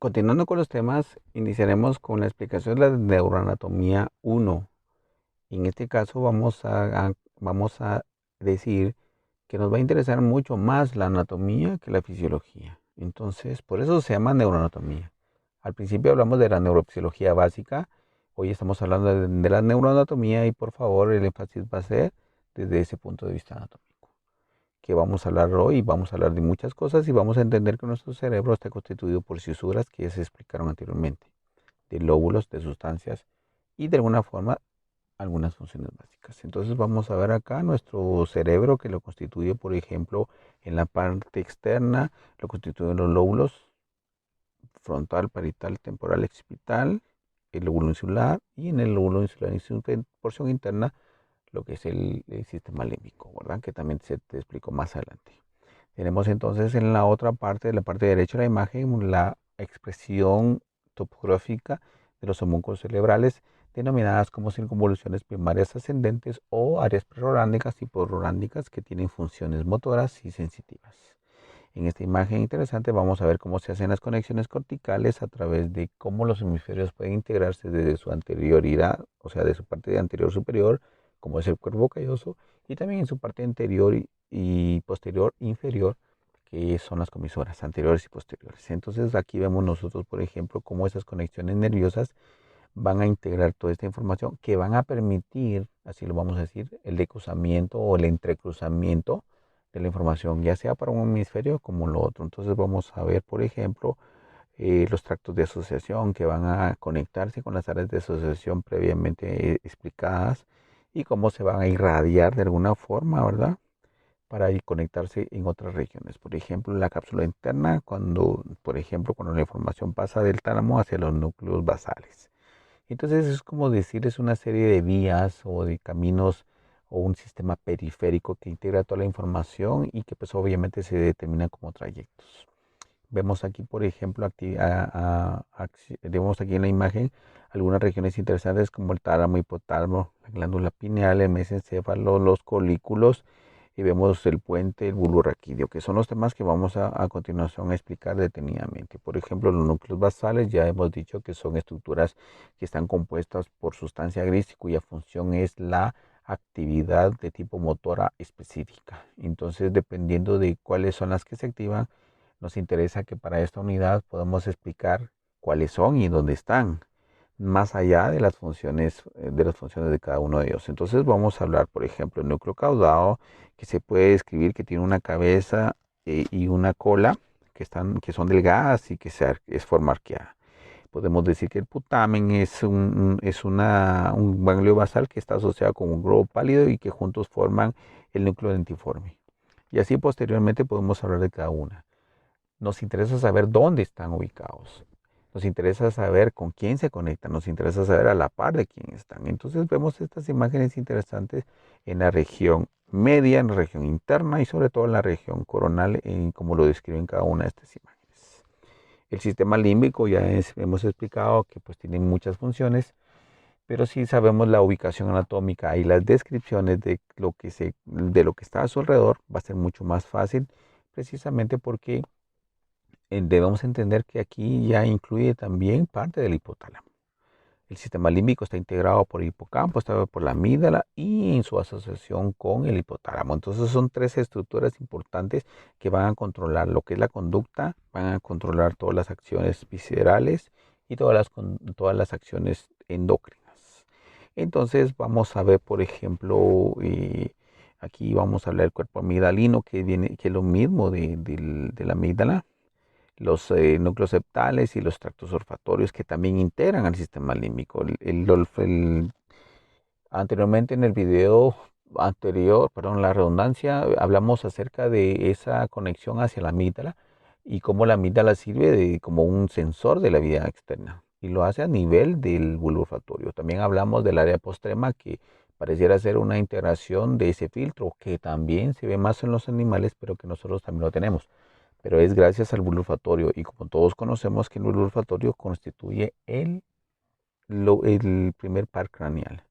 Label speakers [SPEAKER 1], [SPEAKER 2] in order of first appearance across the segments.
[SPEAKER 1] Continuando con los temas, iniciaremos con la explicación de la neuroanatomía 1. En este caso vamos a decir que nos va a interesar mucho más la anatomía que la fisiología. Entonces, por eso se llama neuroanatomía. Al principio hablamos de la neurofisiología básica, hoy estamos hablando de la neuroanatomía y por favor el énfasis va a ser desde ese punto de vista anatómico. Que vamos a hablar hoy, vamos a hablar de muchas cosas y vamos a entender que nuestro cerebro está constituido por cisuras que ya se explicaron anteriormente, de lóbulos, de sustancias y de alguna forma algunas funciones básicas. Entonces vamos a ver acá nuestro cerebro que lo constituye, por ejemplo, en la parte externa, lo constituyen los lóbulos frontal, parietal, temporal, occipital, el lóbulo insular y en el lóbulo insular y su porción interna lo que es el sistema límbico, ¿verdad? Que también se te explico más adelante. Tenemos entonces en la otra parte, de la parte derecha de la imagen, la expresión topográfica de los homúnculos cerebrales, denominadas como circunvoluciones primarias ascendentes o áreas prerorándicas y posrorándicas que tienen funciones motoras y sensitivas. En esta imagen interesante vamos a ver cómo se hacen las conexiones corticales a través de cómo los hemisferios pueden integrarse desde su anterioridad, o sea, de su parte anterior superior, como es el cuerpo calloso, y también en su parte anterior y posterior inferior, que son las comisuras anteriores y posteriores. Entonces aquí vemos nosotros, por ejemplo, cómo esas conexiones nerviosas van a integrar toda esta información que van a permitir, así lo vamos a decir, el decruzamiento o el entrecruzamiento de la información, ya sea para un hemisferio como lo otro. Entonces vamos a ver, por ejemplo, los tractos de asociación que van a conectarse con las áreas de asociación previamente explicadas y cómo se van a irradiar de alguna forma, ¿verdad? Para ir conectarse en otras regiones. Por ejemplo, la cápsula interna, por ejemplo, cuando la información pasa del tálamo hacia los núcleos basales. Entonces es como decir, es una serie de vías o de caminos o un sistema periférico que integra toda la información y que pues obviamente se determina como trayectos. Vemos aquí, por ejemplo, vemos aquí en la imagen algunas regiones interesantes como el tálamo, hipotálamo, la glándula pineal, el mesencéfalo, los colículos y vemos el puente, el bulbo raquídeo, que son los temas que vamos a continuación a explicar detenidamente. Por ejemplo, los núcleos basales ya hemos dicho que son estructuras que están compuestas por sustancia gris y cuya función es la actividad de tipo motora específica. Entonces, dependiendo de cuáles son las que se activan, nos interesa que para esta unidad podamos explicar cuáles son y dónde están, más allá de las funciones de cada uno de ellos. Entonces vamos a hablar, por ejemplo, el núcleo caudado, que se puede describir que tiene una cabeza y una cola que son delgadas y que es forma arqueada. Podemos decir que el putamen un ganglio basal que está asociado con un globo pálido y que juntos forman el núcleo dentiforme. Y así posteriormente podemos hablar de cada una. Nos interesa saber dónde están ubicados. Nos interesa saber con quién se conectan. Nos interesa saber a la par de quién están. Entonces vemos estas imágenes interesantes en la región media, en la región interna y sobre todo en la región coronal, como lo describen cada una de estas imágenes. El sistema límbico hemos explicado que pues tiene muchas funciones, pero si sabemos la ubicación anatómica y las descripciones de lo que está a su alrededor, va a ser mucho más fácil, precisamente porque debemos entender que aquí ya incluye también parte del hipotálamo. El sistema límbico está integrado por el hipocampo, está por la amígdala y en su asociación con el hipotálamo. Entonces son tres estructuras importantes que van a controlar lo que es la conducta, van a controlar todas las acciones viscerales y todas las acciones endocrinas. Entonces vamos a ver, por ejemplo, aquí vamos a hablar del cuerpo amigdalino, que es lo mismo de la amígdala, los núcleos septales y los tractos olfatorios que también integran al sistema límbico. Anteriormente en el video anterior, perdón, la redundancia, hablamos acerca de esa conexión hacia la amígdala y cómo la amígdala sirve como un sensor de la vida externa y lo hace a nivel del bulbo olfatorio. También hablamos del área postrema que pareciera ser una integración de ese filtro que también se ve más en los animales, pero que nosotros también lo tenemos, pero es gracias al bulbo olfatorio y como todos conocemos que el bulbo olfatorio constituye el primer par craneal.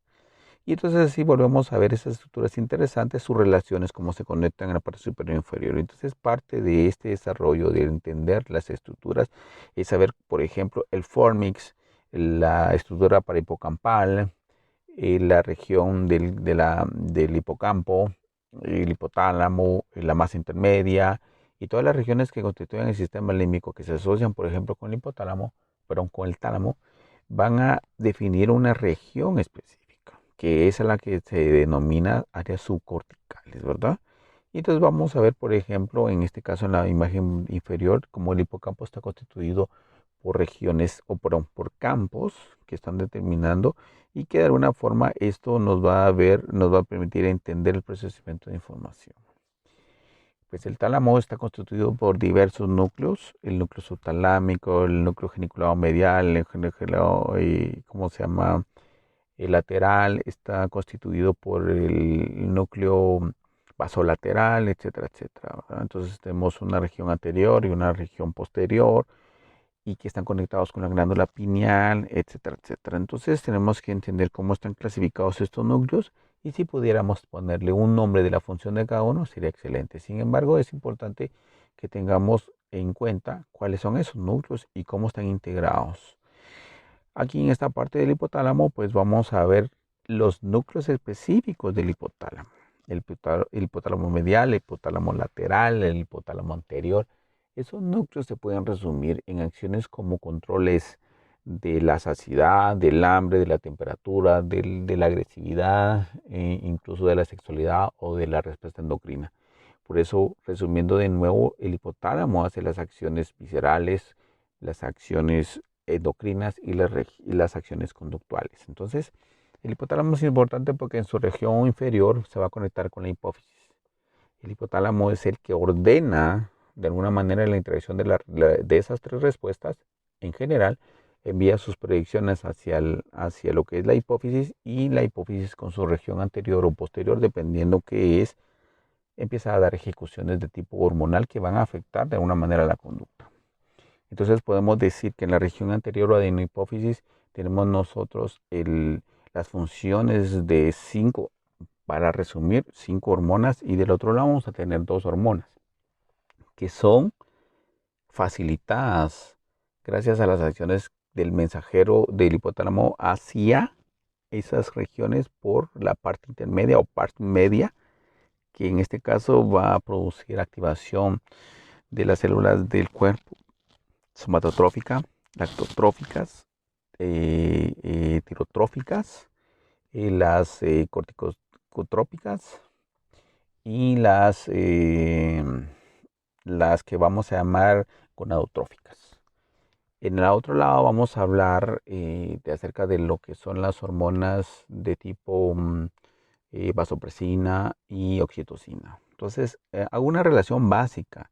[SPEAKER 1] Y entonces así volvemos a ver esas estructuras interesantes, sus relaciones, cómo se conectan en la parte superior e inferior. Entonces parte de este desarrollo de entender las estructuras es saber, por ejemplo, el formix, la estructura parahipocampal, la región del hipocampo, el hipotálamo, la masa intermedia y todas las regiones que constituyen el sistema límbico que se asocian, por ejemplo, con el hipotálamo, perdón, con el tálamo, van a definir una región específica, que es la que se denomina áreas subcorticales, ¿verdad? Y entonces vamos a ver, por ejemplo, en este caso en la imagen inferior, cómo el hipocampo está constituido por regiones o por campos que están determinando y que de alguna forma esto nos va a permitir entender el procesamiento de información. Pues el tálamo está constituido por diversos núcleos, el núcleo subtalámico, el núcleo geniculado medial, el geniculado, ¿cómo se llama? El lateral está constituido por el núcleo basolateral, etcétera, etcétera, ¿verdad? Entonces tenemos una región anterior y una región posterior y que están conectados con la glándula pineal, etcétera, etcétera. Entonces tenemos que entender cómo están clasificados estos núcleos y si pudiéramos ponerle un nombre de la función de cada uno sería excelente. Sin embargo, es importante que tengamos en cuenta cuáles son esos núcleos y cómo están integrados. Aquí en esta parte del hipotálamo, pues vamos a ver los núcleos específicos del hipotálamo. El hipotálamo medial, el hipotálamo lateral, el hipotálamo anterior. Esos núcleos se pueden resumir en acciones como controles de la saciedad, del hambre, de la temperatura, de la agresividad, incluso de la sexualidad o de la respuesta endocrina. Por eso, resumiendo de nuevo, el hipotálamo hace las acciones viscerales, las acciones endocrinas y las acciones conductuales. Entonces, el hipotálamo es importante porque en su región inferior se va a conectar con la hipófisis. El hipotálamo es el que ordena de alguna manera la interacción de esas tres respuestas. En general, envía sus predicciones hacia lo que es la hipófisis y la hipófisis con su región anterior o posterior, dependiendo qué es, empieza a dar ejecuciones de tipo hormonal que van a afectar de alguna manera la conducta. Entonces podemos decir que en la región anterior o adenohipófisis tenemos nosotros las funciones de 5, para resumir, 5 hormonas y del otro lado vamos a tener 2 hormonas que son facilitadas gracias a las acciones del mensajero del hipotálamo hacia esas regiones por la parte intermedia o parte media, que en este caso va a producir activación de las células del cuerpo somatotrófica, lactotróficas, tirotróficas, las corticotrópicas y las que vamos a llamar gonadotróficas. En el otro lado vamos a hablar acerca de lo que son las hormonas de tipo vasopresina y oxitocina. Entonces, hago una relación básica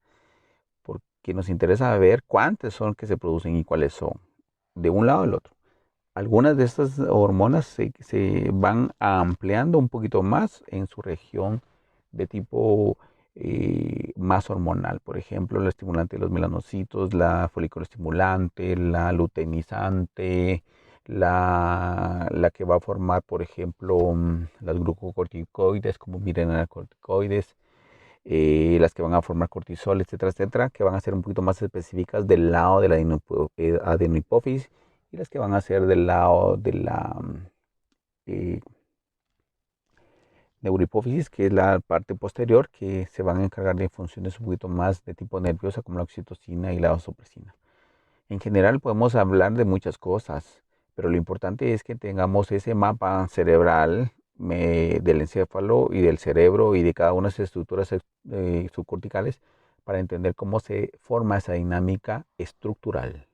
[SPEAKER 1] porque nos interesa ver cuántas son que se producen y cuáles son, de un lado al otro. Algunas de estas hormonas se van ampliando un poquito más en su región de tipo más hormonal. Por ejemplo, la estimulante de los melanocitos, la folículo estimulante, la luteinizante, la que va a formar, por ejemplo, las glucocorticoides, como mineralocorticoides, las que van a formar cortisol, etcétera, etcétera, que van a ser un poquito más específicas del lado de la adenohipófisis y las que van a ser del lado de la eh, neurohipófisis, que es la parte posterior, que se van a encargar de funciones un poquito más de tipo nerviosa, como la oxitocina y la vasopresina. En general podemos hablar de muchas cosas, pero lo importante es que tengamos ese mapa cerebral del encéfalo y del cerebro y de cada una de esas estructuras subcorticales para entender cómo se forma esa dinámica estructural.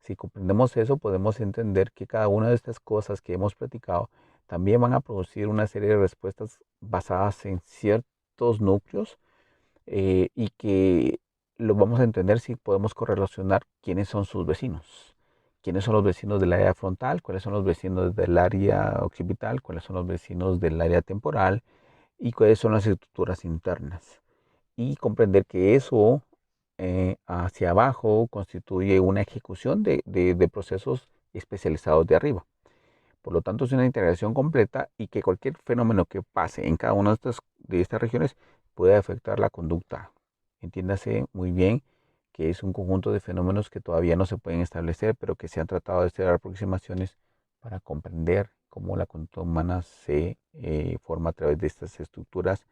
[SPEAKER 1] Si comprendemos eso, podemos entender que cada una de estas cosas que hemos platicado también van a producir una serie de respuestas basadas en ciertos núcleos y que lo vamos a entender si podemos correlacionar quiénes son sus vecinos. ¿Quiénes son los vecinos del área frontal? ¿Cuáles son los vecinos del área occipital? ¿Cuáles son los vecinos del área temporal? ¿Y cuáles son las estructuras internas? Y comprender que eso hacia abajo constituye una ejecución de procesos especializados de arriba. Por lo tanto, es una integración completa y que cualquier fenómeno que pase en cada una de estas regiones puede afectar la conducta. Entiéndase muy bien que es un conjunto de fenómenos que todavía no se pueden establecer, pero que se han tratado de hacer aproximaciones para comprender cómo la conducta humana se forma a través de estas estructuras.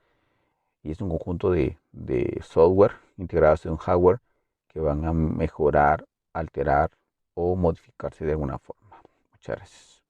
[SPEAKER 1] Y es un conjunto de software integrados en un hardware que van a mejorar, alterar o modificarse de alguna forma. Muchas gracias.